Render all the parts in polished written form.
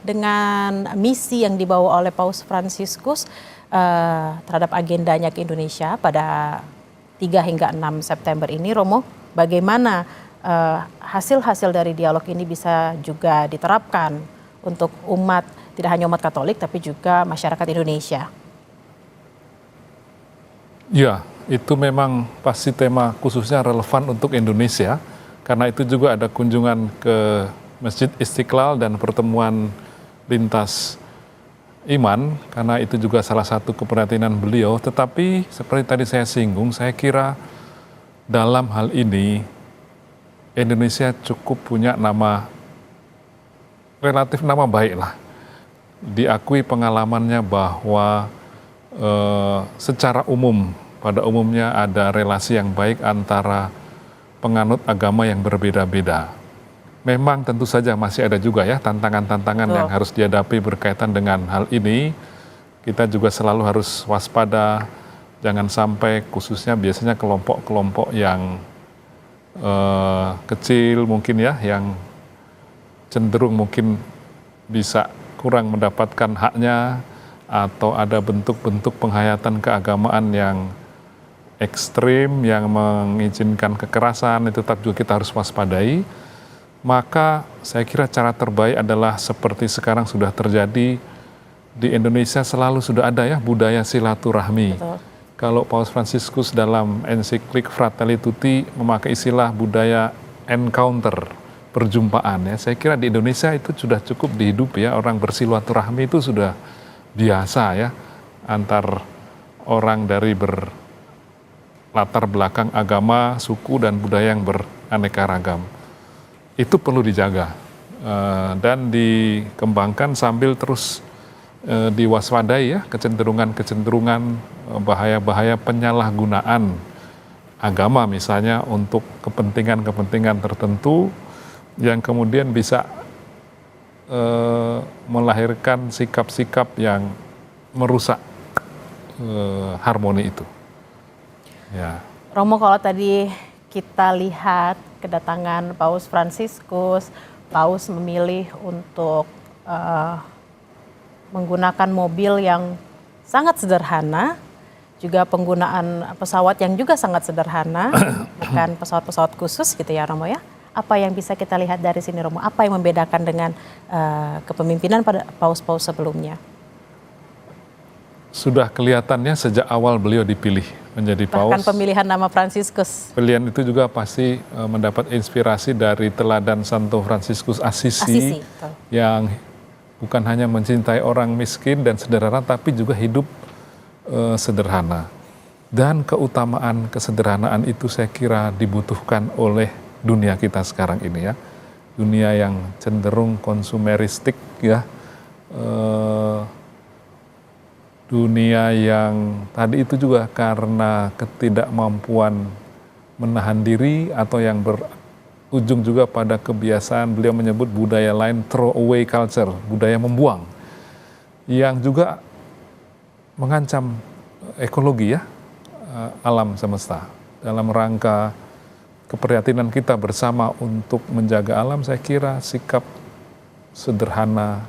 dengan misi yang dibawa oleh Paus Fransiskus terhadap agendanya ke Indonesia pada 3 hingga 6 September ini, Romo, bagaimana hasil-hasil dari dialog ini bisa juga diterapkan untuk umat, tidak hanya umat Katolik, tapi juga masyarakat Indonesia? Ya, itu memang pasti tema khususnya relevan untuk Indonesia, karena itu juga ada kunjungan ke Masjid Istiqlal dan pertemuan lintas iman, karena itu juga salah satu keprihatinan beliau. Tetapi seperti tadi saya singgung, saya kira dalam hal ini Indonesia cukup punya relatif nama baik lah. Diakui pengalamannya bahwa secara umum, pada umumnya ada relasi yang baik antara penganut agama yang berbeda-beda. Memang tentu saja masih ada juga ya tantangan-tantangan yang harus dihadapi berkaitan dengan hal ini. Kita juga selalu harus waspada, jangan sampai khususnya biasanya kelompok-kelompok yang kecil mungkin ya, yang cenderung mungkin bisa kurang mendapatkan haknya, atau ada bentuk-bentuk penghayatan keagamaan yang ekstrim, yang mengizinkan kekerasan, itu tetap juga kita harus waspadai. Maka saya kira cara terbaik adalah seperti sekarang sudah terjadi di Indonesia, selalu sudah ada ya budaya silaturahmi. Betul. Kalau Paus Fransiskus dalam ensiklik Fratelli Tutti memakai istilah budaya encounter, perjumpaan ya. Saya kira di Indonesia itu sudah cukup dihidupi ya, orang bersilaturahmi itu sudah biasa ya, antar orang dari berlatar belakang agama, suku dan budaya yang beraneka ragam. Itu perlu dijaga dan dikembangkan sambil terus diwaspadai ya, kecenderungan-kecenderungan, bahaya-bahaya penyalahgunaan agama misalnya untuk kepentingan-kepentingan tertentu yang kemudian bisa melahirkan sikap-sikap yang merusak harmoni itu. Ya. Romo, kalau tadi kita lihat kedatangan Paus Fransiskus, Paus memilih untuk menggunakan mobil yang sangat sederhana, juga penggunaan pesawat yang juga sangat sederhana, bukan pesawat-pesawat khusus gitu ya Romo ya. Apa yang bisa kita lihat dari sini Romo? Apa yang membedakan dengan kepemimpinan pada paus-paus sebelumnya? Sudah kelihatannya sejak awal beliau dipilih menjadi paus. Bahkan pemilihan nama Fransiskus. Pilihan itu juga pasti mendapat inspirasi dari teladan Santo Fransiskus Assisi yang bukan hanya mencintai orang miskin dan sederhana, tapi juga hidup sederhana. Dan keutamaan kesederhanaan itu saya kira dibutuhkan oleh dunia kita sekarang ini ya. Dunia yang cenderung konsumeristik ya. Dunia yang tadi itu juga karena ketidakmampuan menahan diri atau yang berujung juga pada kebiasaan, beliau menyebut budaya lain throwaway culture, budaya membuang, yang juga mengancam ekologi ya, alam semesta. Dalam rangka keprihatinan kita bersama untuk menjaga alam, saya kira sikap sederhana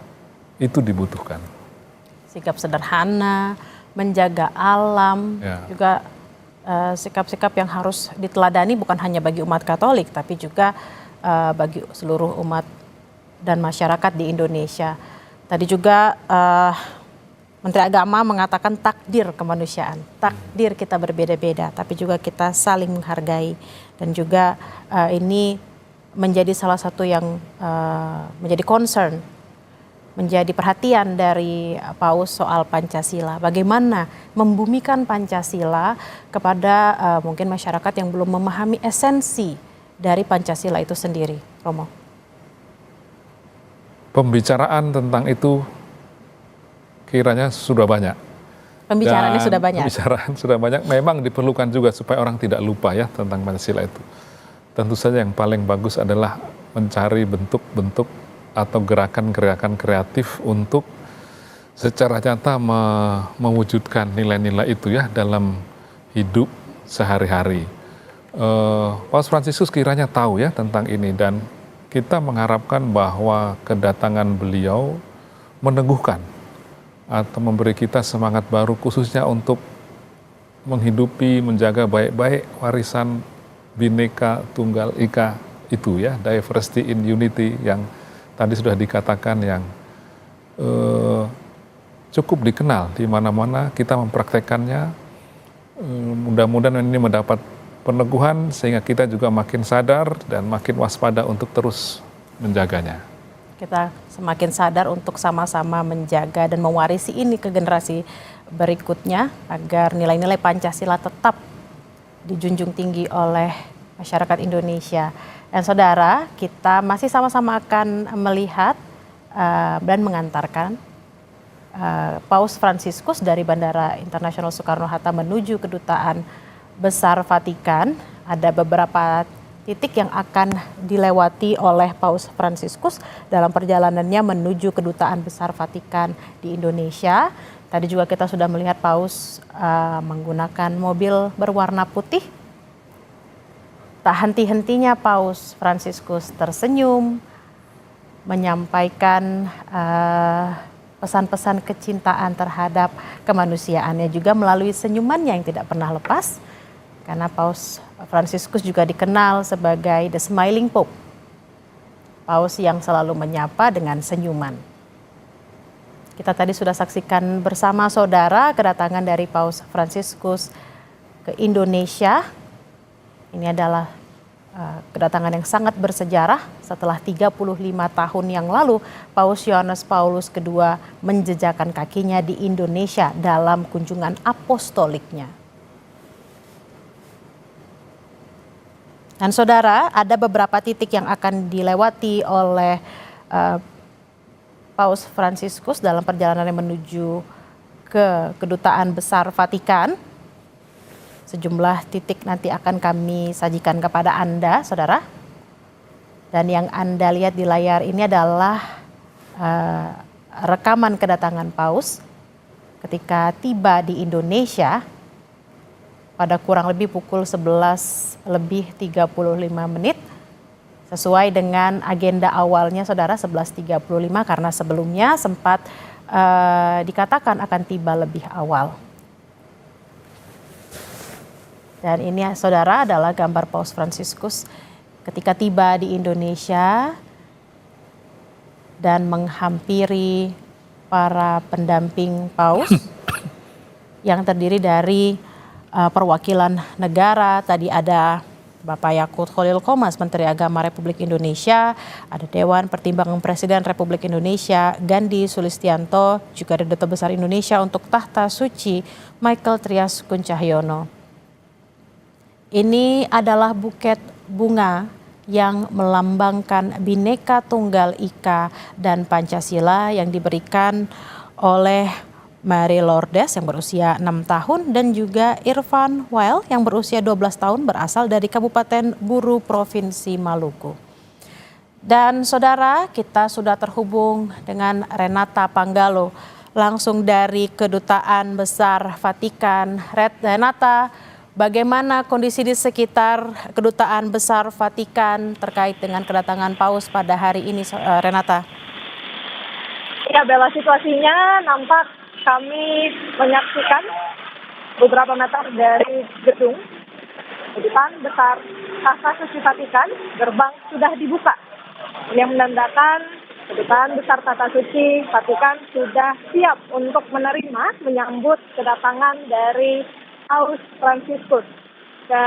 itu dibutuhkan. Sikap sederhana, menjaga alam, juga sikap-sikap yang harus diteladani bukan hanya bagi umat Katolik, tapi juga bagi seluruh umat dan masyarakat di Indonesia. Tadi juga Menteri Agama mengatakan takdir kemanusiaan, takdir kita berbeda-beda, tapi juga kita saling menghargai. Dan juga ini menjadi salah satu yang menjadi concern, menjadi perhatian dari Paus soal Pancasila. Bagaimana membumikan Pancasila kepada mungkin masyarakat yang belum memahami esensi dari Pancasila itu sendiri, Romo? Pembicaraan tentang itu kiranya sudah banyak. Pembicaraannya sudah banyak. Pembicaraan sudah banyak. Memang diperlukan juga supaya orang tidak lupa ya tentang Pancasila itu. Tentu saja yang paling bagus adalah mencari bentuk-bentuk atau gerakan-gerakan kreatif untuk secara nyata mewujudkan nilai-nilai itu ya dalam hidup sehari-hari. Paus Fransiskus kiranya tahu ya tentang ini, dan kita mengharapkan bahwa kedatangan beliau meneguhkan atau memberi kita semangat baru khususnya untuk menghidupi, menjaga baik-baik warisan Bhinneka Tunggal Ika itu ya, diversity in unity yang tadi sudah dikatakan yang cukup dikenal di mana-mana kita mempraktekannya. Mudah-mudahan ini mendapat peneguhan sehingga kita juga makin sadar dan makin waspada untuk terus menjaganya. Kita semakin sadar untuk sama-sama menjaga dan mewarisi ini ke generasi berikutnya agar nilai-nilai Pancasila tetap dijunjung tinggi oleh masyarakat Indonesia. Dan saudara, kita masih sama-sama akan melihat dan mengantarkan Paus Fransiskus dari Bandara Internasional Soekarno-Hatta menuju Kedutaan Besar Vatikan. Ada beberapa titik yang akan dilewati oleh Paus Fransiskus dalam perjalanannya menuju Kedutaan Besar Vatikan di Indonesia. Tadi juga kita sudah melihat Paus menggunakan mobil berwarna putih. Tak henti-hentinya Paus Fransiskus tersenyum, menyampaikan pesan-pesan kecintaan terhadap kemanusiaannya juga melalui senyumannya yang tidak pernah lepas. Karena Paus Fransiskus juga dikenal sebagai the smiling Pope. Paus yang selalu menyapa dengan senyuman. Kita tadi sudah saksikan bersama saudara kedatangan dari Paus Fransiskus ke Indonesia. Ini adalah kedatangan yang sangat bersejarah setelah 35 tahun yang lalu Paus Yohanes Paulus II menjejakkan kakinya di Indonesia dalam kunjungan apostoliknya. Dan saudara, ada beberapa titik yang akan dilewati oleh Paus Fransiskus dalam perjalanannya menuju ke Kedutaan Besar Vatikan. Sejumlah titik nanti akan kami sajikan kepada Anda, saudara. Dan yang Anda lihat di layar ini adalah rekaman kedatangan Paus ketika tiba di Indonesia pada kurang lebih pukul 11:35 sesuai dengan agenda awalnya, saudara, 11:35 karena sebelumnya sempat dikatakan akan tiba lebih awal. Dan ini, saudara, adalah gambar Paus Fransiskus ketika tiba di Indonesia dan menghampiri para pendamping Paus yang terdiri dari perwakilan negara. Tadi ada Bapak Yakut Khalil Qomas, Menteri Agama Republik Indonesia, ada Dewan Pertimbangan Presiden Republik Indonesia, Gandhi Sulistianto, juga ada Duta Besar Indonesia untuk Tahta Suci, Michael Trias Kuncahyono. Ini adalah buket bunga yang melambangkan Bhinneka Tunggal Ika dan Pancasila yang diberikan oleh Mary Lourdes yang berusia 6 tahun dan juga Irfan Wael yang berusia 12 tahun berasal dari Kabupaten Buru, Provinsi Maluku. Dan saudara, kita sudah terhubung dengan Renata Panggalo langsung dari Kedutaan Besar Vatikan. Renata, bagaimana kondisi di sekitar Kedutaan Besar Vatikan terkait dengan kedatangan Paus pada hari ini, Renata? Ya, Bella, situasinya nampak kami menyaksikan beberapa meter dari gedung Kedutaan Besar Tahta Suci Vatikan, gerbang sudah dibuka. Ini yang menandakan Kedutaan Besar Tahta Suci Vatikan sudah siap untuk menyambut kedatangan dari Paus Fransiskus ke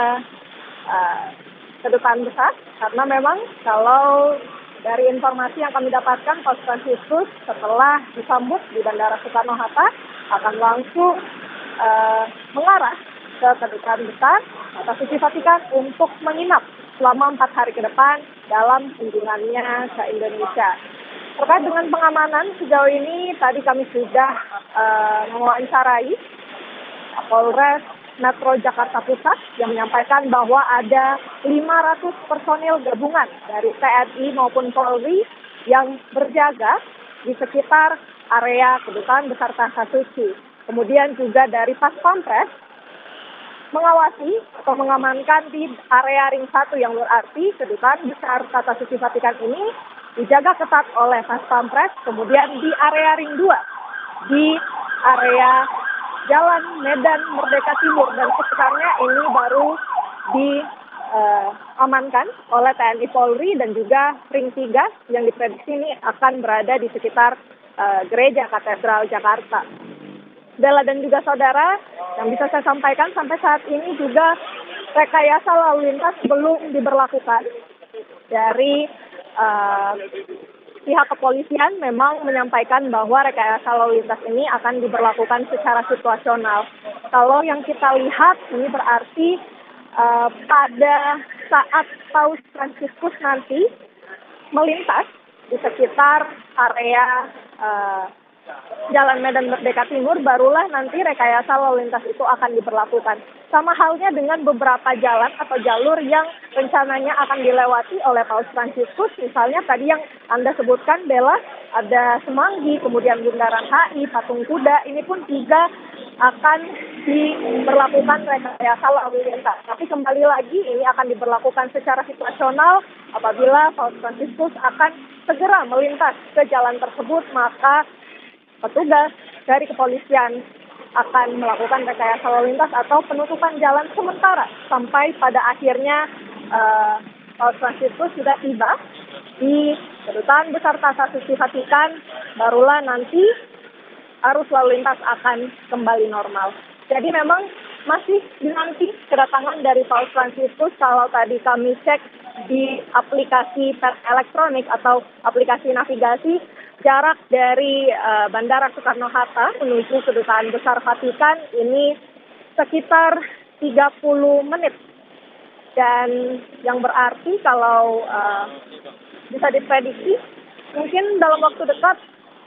Kedutaan Besar, karena memang kalau dari informasi yang kami dapatkan, Paus Fransiskus setelah disambut di Bandara Soekarno-Hatta akan langsung mengarah ke Kedutaan Besar Tahta Suci Vatikan untuk menginap selama 4 hari ke depan dalam kunjungannya ke Indonesia. Terkait dengan pengamanan sejauh ini, tadi kami sudah mewawancarai Polres Metro Jakarta Pusat yang menyampaikan bahwa ada 500 personil gabungan dari TNI maupun Polri yang berjaga di sekitar area Kedutaan Besar Tahta Suci. Kemudian juga dari Pas Pampres mengawasi atau mengamankan di area ring 1 yang berarti kedutaan besar Tata Suci Vatikan ini dijaga ketat oleh Pas Pampres, kemudian di area ring 2, di area Jalan Medan Merdeka Timur dan sekitarnya ini baru diamankan oleh TNI Polri, dan juga ring 3 yang diprediksi ini akan berada di sekitar Gereja Katedral Jakarta. Bella dan juga saudara, yang bisa saya sampaikan sampai saat ini juga rekayasa lalu lintas belum diberlakukan. Dari pihak kepolisian memang menyampaikan bahwa rekayasa lalu lintas ini akan diberlakukan secara situasional. Kalau yang kita lihat ini berarti pada saat Paus Fransiskus nanti melintas di sekitar area Jalan Medan Merdeka Timur, barulah nanti rekayasa lalu lintas itu akan diberlakukan. Sama halnya dengan beberapa jalan atau jalur yang rencananya akan dilewati oleh Paus Fransiskus. Misalnya tadi yang Anda sebutkan, Bella, ada Semanggi, kemudian Bundaran HI, Patung Kuda, ini pun juga akan diberlakukan rekayasa lalu lintas. Tapi kembali lagi ini akan diberlakukan secara situasional. Apabila Paus Fransiskus akan segera melintas ke jalan tersebut, maka petugas dari kepolisian akan melakukan rekayasa lalu lintas atau penutupan jalan sementara sampai pada akhirnya Paus Fransiskus sudah tiba di Kedutaan Besar Tata Suci Vatikan, barulah nanti arus lalu lintas akan kembali normal. Jadi memang masih dinanti kedatangan dari Paus Fransiskus. Kalau tadi kami cek di aplikasi pers elektronik atau aplikasi navigasi, jarak dari Bandara Soekarno-Hatta menuju Kedutaan Besar Vatikan ini sekitar 30 menit. Dan yang berarti kalau bisa diprediksi, mungkin dalam waktu dekat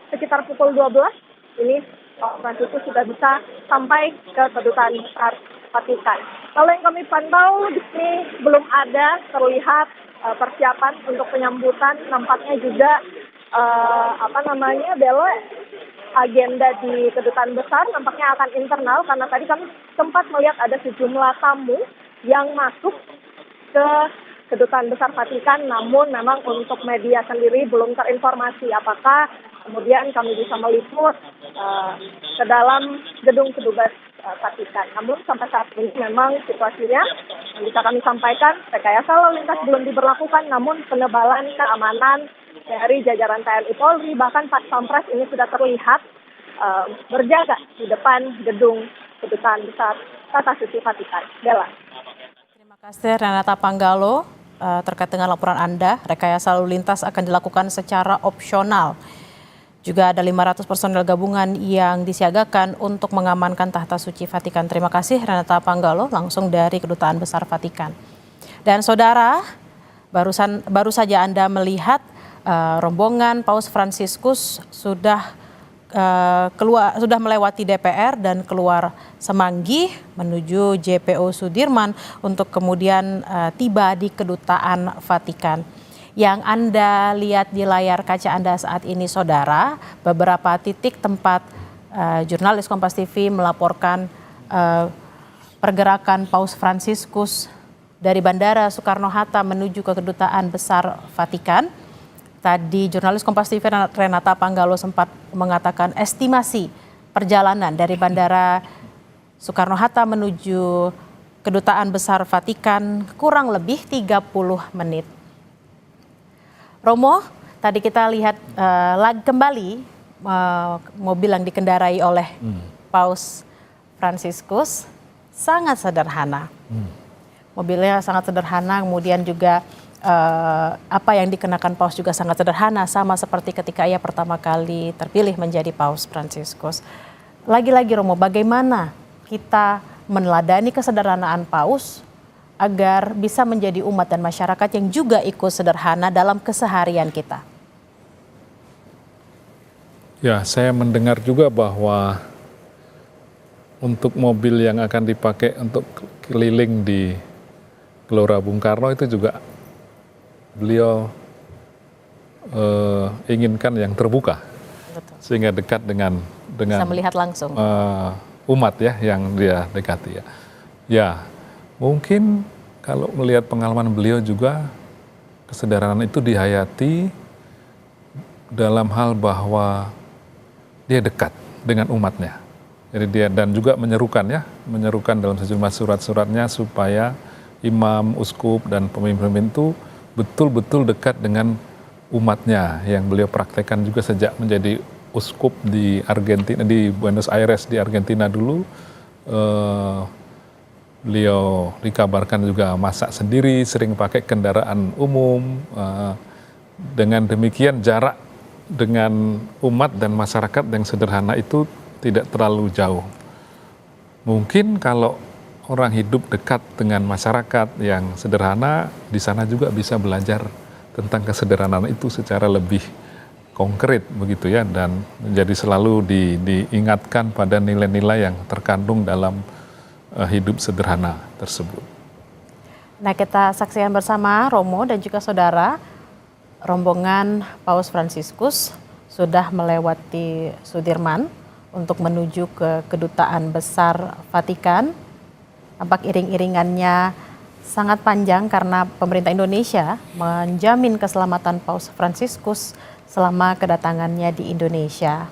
sekitar pukul 12, ini Paus Fransiskus sudah bisa sampai ke Kedutaan Besar Vatikan. Kalau yang kami pantau di sini belum ada terlihat persiapan untuk penyambutan. Nampaknya juga Bella, agenda di Kedutaan Besar nampaknya akan internal, karena tadi kami sempat melihat ada sejumlah tamu yang masuk ke Kedutaan Besar Vatikan, namun memang untuk media sendiri belum terinformasi apakah kemudian kami bisa meliput ke dalam gedung kedubes Vatikan. Namun sampai saat ini memang situasinya yang bisa kami sampaikan, rekayasa lalu lintas belum diberlakukan, namun penebalan keamanan dari jajaran TNI Polri bahkan Pas Pampres ini sudah terlihat berjaga di depan gedung Kedutaan Besar Tata Suci Vatikan. Bella. Terima kasih Renata Panggalo terkait dengan laporan Anda. Rekayasa lalu lintas akan dilakukan secara opsional. Juga ada 500 personel gabungan yang disiagakan untuk mengamankan Tahta Suci Vatikan. Terima kasih Renata Panggalo langsung dari Kedutaan Besar Vatikan. Dan saudara, baru saja Anda melihat rombongan Paus Fransiskus sudah melewati DPR dan keluar Semanggi menuju JPO Sudirman untuk kemudian tiba di Kedutaan Vatikan. Yang Anda lihat di layar kaca Anda saat ini, saudara, beberapa titik tempat jurnalis Kompas TV melaporkan pergerakan Paus Fransiskus dari Bandara Soekarno-Hatta menuju ke Kedutaan Besar Vatikan. Tadi jurnalis Kompas TV Renata Panggalo sempat mengatakan estimasi perjalanan dari Bandara Soekarno-Hatta menuju Kedutaan Besar Vatikan kurang lebih 30 menit. Romo, tadi kita lihat kembali mobil yang dikendarai oleh Paus Fransiskus sangat sederhana. Mobilnya sangat sederhana, kemudian juga apa yang dikenakan Paus juga sangat sederhana, sama seperti ketika ia pertama kali terpilih menjadi Paus Fransiskus. Lagi-lagi Romo, bagaimana kita meneladani kesederhanaan Paus agar bisa menjadi umat dan masyarakat yang juga ikut sederhana dalam keseharian kita? Ya, saya mendengar juga bahwa untuk mobil yang akan dipakai untuk keliling di Gelora Bung Karno itu juga beliau inginkan yang terbuka. Betul. Sehingga dekat dengan bisa melihat langsung umat ya yang dia dekati ya. Ya, mungkin kalau melihat pengalaman beliau juga kesederhanaan itu dihayati dalam hal bahwa dia dekat dengan umatnya. Jadi dia dan juga menyerukan dalam sejumlah surat-suratnya supaya imam, uskup dan pemimpin-pemimpin itu betul-betul dekat dengan umatnya yang beliau praktekkan juga sejak menjadi uskup di Argentina, di Buenos Aires di Argentina dulu. Beliau dikabarkan juga masak sendiri, sering pakai kendaraan umum. Dengan demikian jarak dengan umat dan masyarakat yang sederhana itu tidak terlalu jauh. Mungkin kalau orang hidup dekat dengan masyarakat yang sederhana, di sana juga bisa belajar tentang kesederhanaan itu secara lebih konkret begitu ya, dan menjadi selalu diingatkan pada nilai-nilai yang terkandung dalam hidup sederhana tersebut. Nah, kita saksikan bersama Romo dan juga saudara, rombongan Paus Fransiskus sudah melewati Sudirman untuk menuju ke Kedutaan Besar Vatikan. Tampak iring-iringannya sangat panjang karena pemerintah Indonesia menjamin keselamatan Paus Fransiskus selama kedatangannya di Indonesia.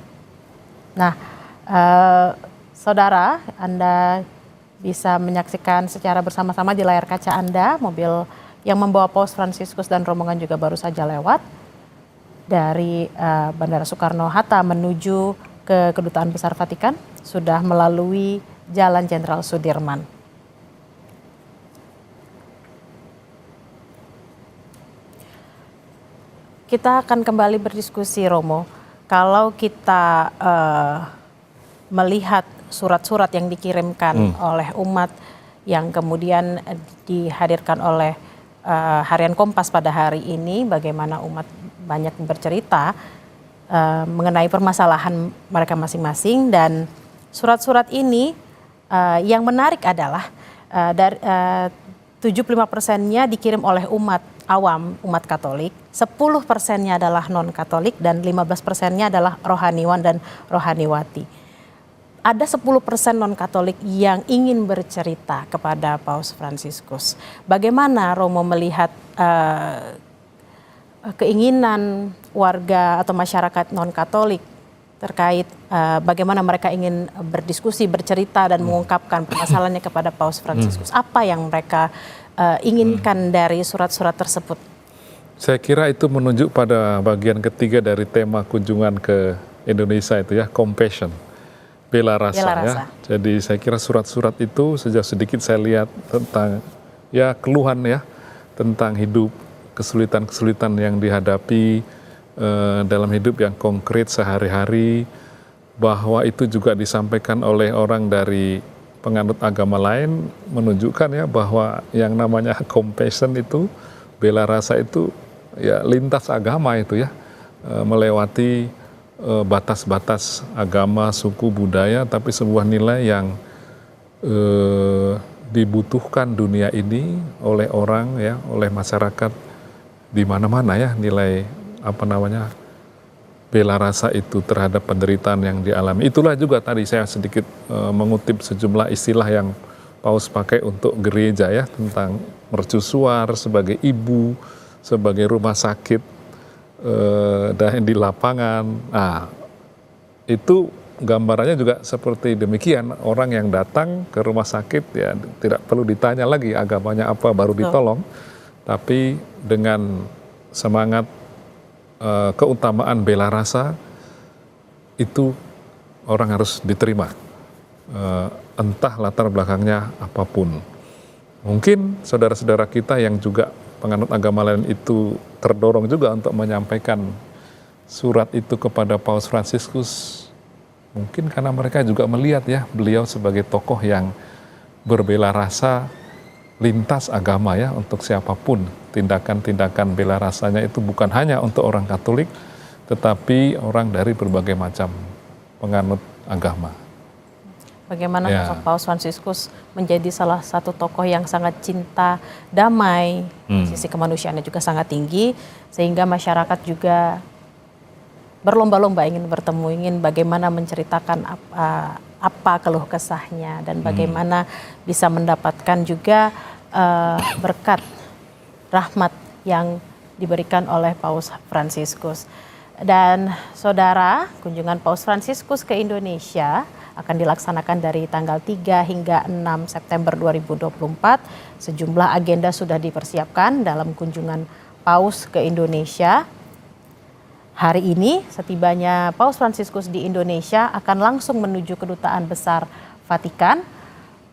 Nah, saudara, Anda bisa menyaksikan secara bersama-sama di layar kaca Anda mobil yang membawa Paus Fransiskus dan rombongan juga baru saja lewat dari Bandara Soekarno-Hatta menuju ke Kedutaan Besar Vatikan, sudah melalui Jalan Jenderal Sudirman. Kita akan kembali berdiskusi, Romo. Kalau kita melihat surat-surat yang dikirimkan oleh umat yang kemudian dihadirkan oleh Harian Kompas pada hari ini, bagaimana umat banyak bercerita mengenai permasalahan mereka masing-masing, dan surat-surat ini yang menarik adalah dari 75%-nya dikirim oleh umat awam, umat Katolik, 10%-nya adalah non-Katolik, dan 15%-nya adalah rohaniwan dan rohaniwati. Ada 10% non-Katolik yang ingin bercerita kepada Paus Fransiskus. Bagaimana Romo melihat keinginan warga atau masyarakat non-Katolik terkait bagaimana mereka ingin berdiskusi, bercerita, dan mengungkapkan permasalahannya kepada Paus Fransiskus? Apa yang mereka inginkan dari surat-surat tersebut? Saya kira itu menunjuk pada bagian ketiga dari tema kunjungan ke Indonesia itu ya, compassion, bela rasa. Ya. Jadi saya kira surat-surat itu sejak sedikit saya lihat tentang ya keluhan ya tentang hidup, kesulitan-kesulitan yang dihadapi dalam hidup yang konkret sehari-hari, bahwa itu juga disampaikan oleh orang dari penganut agama lain, menunjukkan ya bahwa yang namanya compassion itu, bela rasa itu ya lintas agama itu ya, melewati batas-batas agama, suku, budaya, tapi sebuah nilai yang dibutuhkan dunia ini oleh orang ya, oleh masyarakat di mana-mana ya, nilai bela rasa itu terhadap penderitaan yang dialami. Itulah juga tadi saya sedikit mengutip sejumlah istilah yang Paus pakai untuk gereja ya, tentang mercusuar sebagai ibu, sebagai rumah sakit dan di lapangan. Nah, itu gambarannya juga seperti demikian. Orang yang datang ke rumah sakit ya tidak perlu ditanya lagi agamanya apa baru ditolong, tapi dengan semangat keutamaan bela rasa itu orang harus diterima, entah latar belakangnya apapun. Mungkin saudara-saudara kita yang juga penganut agama lain itu terdorong juga untuk menyampaikan surat itu kepada Paus Fransiskus, mungkin karena mereka juga melihat ya beliau sebagai tokoh yang berbela rasa lintas agama ya, untuk siapapun. Tindakan-tindakan bela rasanya itu bukan hanya untuk orang Katolik, tetapi orang dari berbagai macam penganut agama. Bagaimana sosok Paus Fransiskus menjadi salah satu tokoh yang sangat cinta damai, sisi kemanusiaannya juga sangat tinggi, sehingga masyarakat juga berlomba-lomba ingin bertemu, ingin bagaimana menceritakan apa keluh kesahnya dan bagaimana bisa mendapatkan juga berkat rahmat yang diberikan oleh Paus Fransiskus. Dan saudara, kunjungan Paus Fransiskus ke Indonesia akan dilaksanakan dari tanggal 3 hingga 6 September 2024. Sejumlah agenda sudah dipersiapkan dalam kunjungan Paus ke Indonesia. Hari ini setibanya Paus Fransiskus di Indonesia akan langsung menuju Kedutaan Besar Vatikan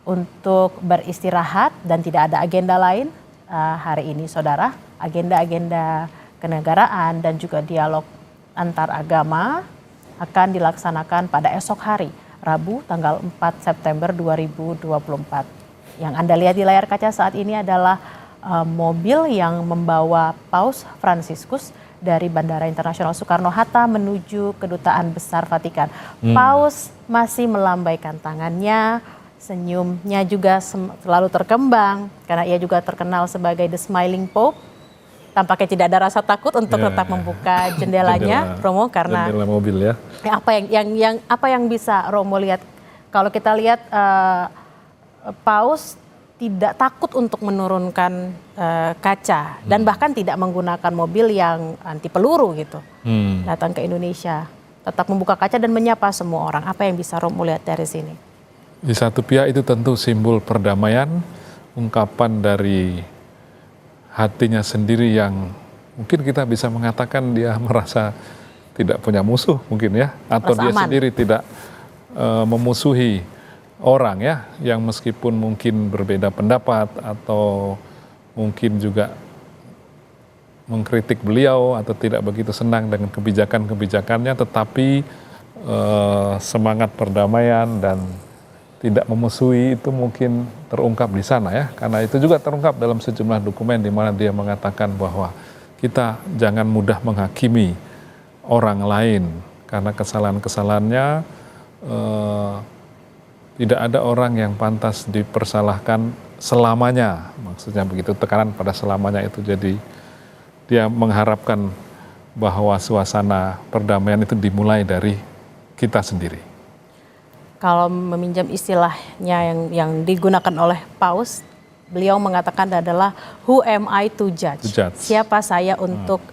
untuk beristirahat dan tidak ada agenda lain hari ini, saudara. Agenda-agenda kenegaraan dan juga dialog antar agama akan dilaksanakan pada esok hari, Rabu tanggal 4 September 2024. Yang Anda lihat di layar kaca saat ini adalah mobil yang membawa Paus Fransiskus dari Bandara Internasional Soekarno-Hatta menuju Kedutaan Besar Vatikan. Paus masih melambaikan tangannya, senyumnya juga selalu terkembang karena ia juga terkenal sebagai the Smiling Pope. Tampaknya tidak ada rasa takut untuk tetap membuka jendelanya, Romo, karena jendela mobil ya. Apa yang bisa Romo lihat? Kalau kita lihat Paus tidak takut untuk menurunkan kaca dan bahkan tidak menggunakan mobil yang anti peluru gitu. Datang ke Indonesia, tetap membuka kaca dan menyapa semua orang. Apa yang bisa Romo lihat dari sini? Di satu pihak itu tentu simbol perdamaian, ungkapan dari hatinya sendiri yang mungkin kita bisa mengatakan dia merasa tidak punya musuh mungkin ya, atau merasa dia aman. sendiri tidak memusuhi orang ya, yang meskipun mungkin berbeda pendapat atau mungkin juga mengkritik beliau atau tidak begitu senang dengan kebijakan-kebijakannya, tetapi semangat perdamaian dan tidak memusuhi itu mungkin terungkap di sana ya, karena itu juga terungkap dalam sejumlah dokumen di mana dia mengatakan bahwa kita jangan mudah menghakimi orang lain karena kesalahan-kesalahannya tidak ada orang yang pantas dipersalahkan selamanya, maksudnya begitu, tekanan pada selamanya itu. Jadi dia mengharapkan bahwa suasana perdamaian itu dimulai dari kita sendiri. Kalau meminjam istilahnya yang digunakan oleh Paus, beliau mengatakan adalah who am I to judge? Siapa saya untuk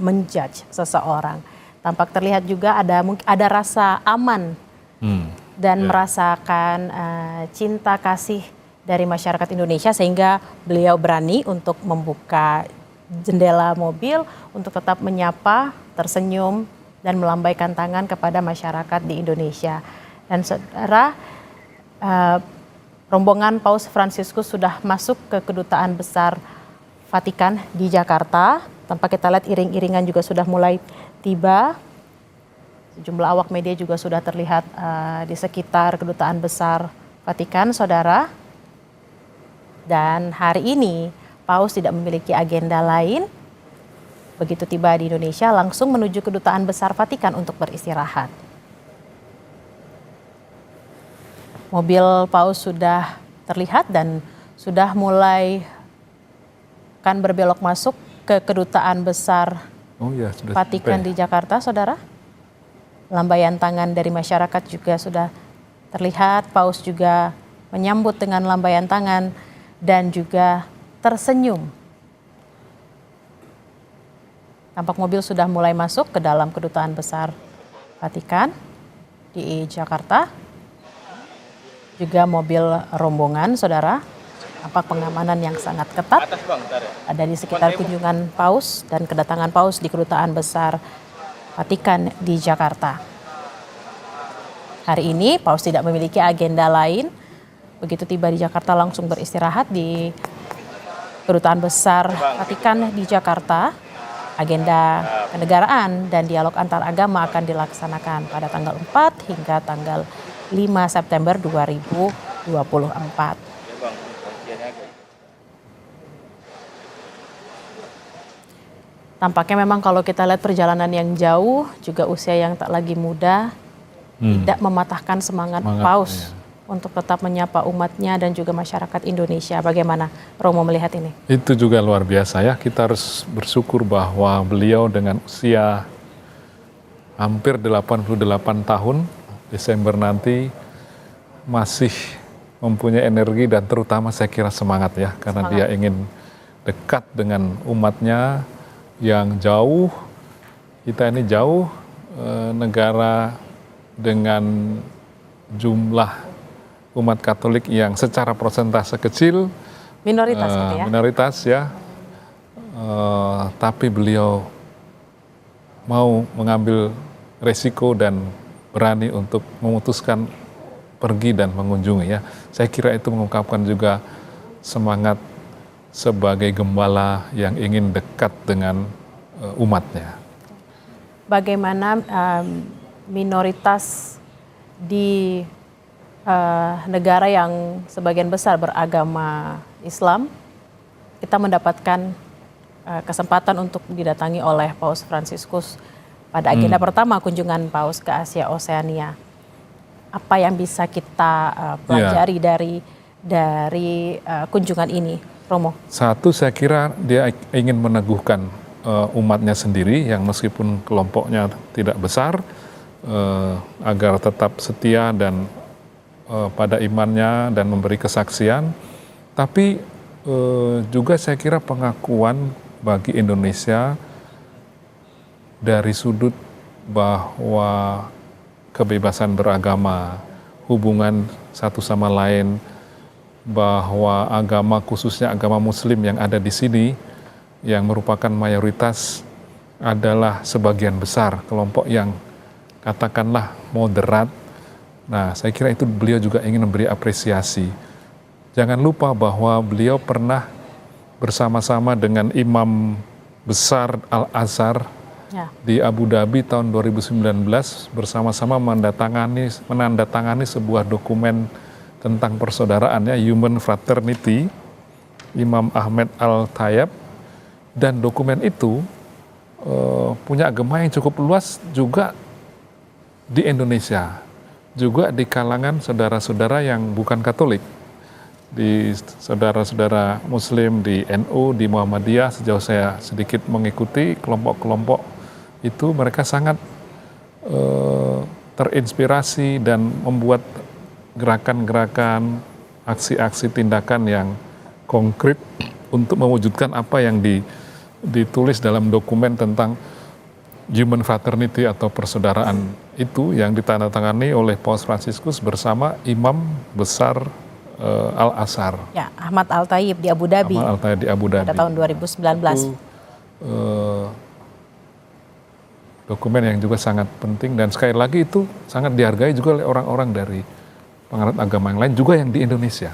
menjudge seseorang? Tampak terlihat juga ada rasa aman dan merasakan cinta kasih dari masyarakat Indonesia, sehingga beliau berani untuk membuka jendela mobil untuk tetap menyapa, tersenyum dan melambaikan tangan kepada masyarakat di Indonesia. Dan saudara, rombongan Paus Fransiskus sudah masuk ke Kedutaan Besar Vatikan di Jakarta. Tanpa kita lihat iring-iringan juga sudah mulai tiba. Sejumlah awak media juga sudah terlihat di sekitar Kedutaan Besar Vatikan, saudara. Dan hari ini Paus tidak memiliki agenda lain. Begitu tiba di Indonesia langsung menuju Kedutaan Besar Vatikan untuk beristirahat. Mobil Paus sudah terlihat dan sudah mulai akan berbelok masuk ke Kedutaan Besar Vatikan di Jakarta, saudara. Lambaian tangan dari masyarakat juga sudah terlihat. Paus juga menyambut dengan lambaian tangan dan juga tersenyum. Tampak mobil sudah mulai masuk ke dalam Kedutaan Besar Vatikan di Jakarta. Juga mobil rombongan, saudara. Tampak pengamanan yang sangat ketat ada di sekitar kunjungan Paus dan kedatangan Paus di Kedutaan Besar Vatikan di Jakarta. Hari ini Paus tidak memiliki agenda lain. Begitu tiba di Jakarta langsung beristirahat di Kedutaan Besar Vatikan di Jakarta. Agenda kenegaraan dan dialog antar agama akan dilaksanakan pada tanggal 4 hingga tanggal 5 September 2024. Tampaknya memang kalau kita lihat perjalanan yang jauh, juga usia yang tak lagi muda, tidak mematahkan semangat Paus untuk tetap menyapa umatnya dan juga masyarakat Indonesia. Bagaimana Romo melihat ini? Itu juga luar biasa ya, kita harus bersyukur bahwa beliau dengan usia hampir 88 tahun, Desember nanti masih mempunyai energi dan terutama saya kira semangat ya, karena dia ingin dekat dengan umatnya yang jauh. Kita ini jauh, negara dengan jumlah umat Katolik yang secara persentase kecil, Minoritas gitu ya. minoritas ya, tapi beliau mau mengambil resiko dan berani untuk memutuskan pergi dan mengunjungi ya. Saya kira itu mengungkapkan juga semangat sebagai gembala yang ingin dekat dengan umatnya. Bagaimana minoritas di negara yang sebagian besar beragama Islam, kita mendapatkan kesempatan untuk didatangi oleh Paus Fransiskus pada agenda pertama kunjungan Paus ke Asia Oseania. Apa yang bisa kita pelajari dari kunjungan ini, Romo? Satu, saya kira dia ingin meneguhkan umatnya sendiri yang meskipun kelompoknya tidak besar, agar tetap setia dan pada imannya dan memberi kesaksian. Tapi juga saya kira pengakuan bagi Indonesia dari sudut bahwa kebebasan beragama, hubungan satu sama lain, bahwa agama khususnya agama Muslim yang ada di sini yang merupakan mayoritas adalah sebagian besar kelompok yang katakanlah moderat. Nah, saya kira itu beliau juga ingin memberi apresiasi. Jangan lupa bahwa beliau pernah bersama-sama dengan imam besar Al-Azhar di Abu Dhabi tahun 2019 bersama-sama menandatangani sebuah dokumen tentang persaudaraan ya, Human Fraternity, Imam Ahmed Al-Tayyab, dan dokumen itu punya gema yang cukup luas juga di Indonesia, juga di kalangan saudara-saudara yang bukan Katolik, di saudara-saudara Muslim di NU, di Muhammadiyah. Sejauh saya sedikit mengikuti kelompok-kelompok itu, mereka sangat terinspirasi dan membuat gerakan-gerakan, aksi-aksi tindakan yang konkret untuk mewujudkan apa yang ditulis dalam dokumen tentang Human Fraternity atau persaudaraan itu yang ditandatangani oleh Paus Fransiskus bersama Imam Besar Al-Azhar. Ya, Ahmad Al-Tayyib di Abu Dhabi. Ahmad Al-Tayyib di Abu Dhabi. Pada tahun 2019. Itu dokumen yang juga sangat penting dan sekali lagi itu sangat dihargai juga oleh orang-orang dari penganut agama yang lain juga yang di Indonesia.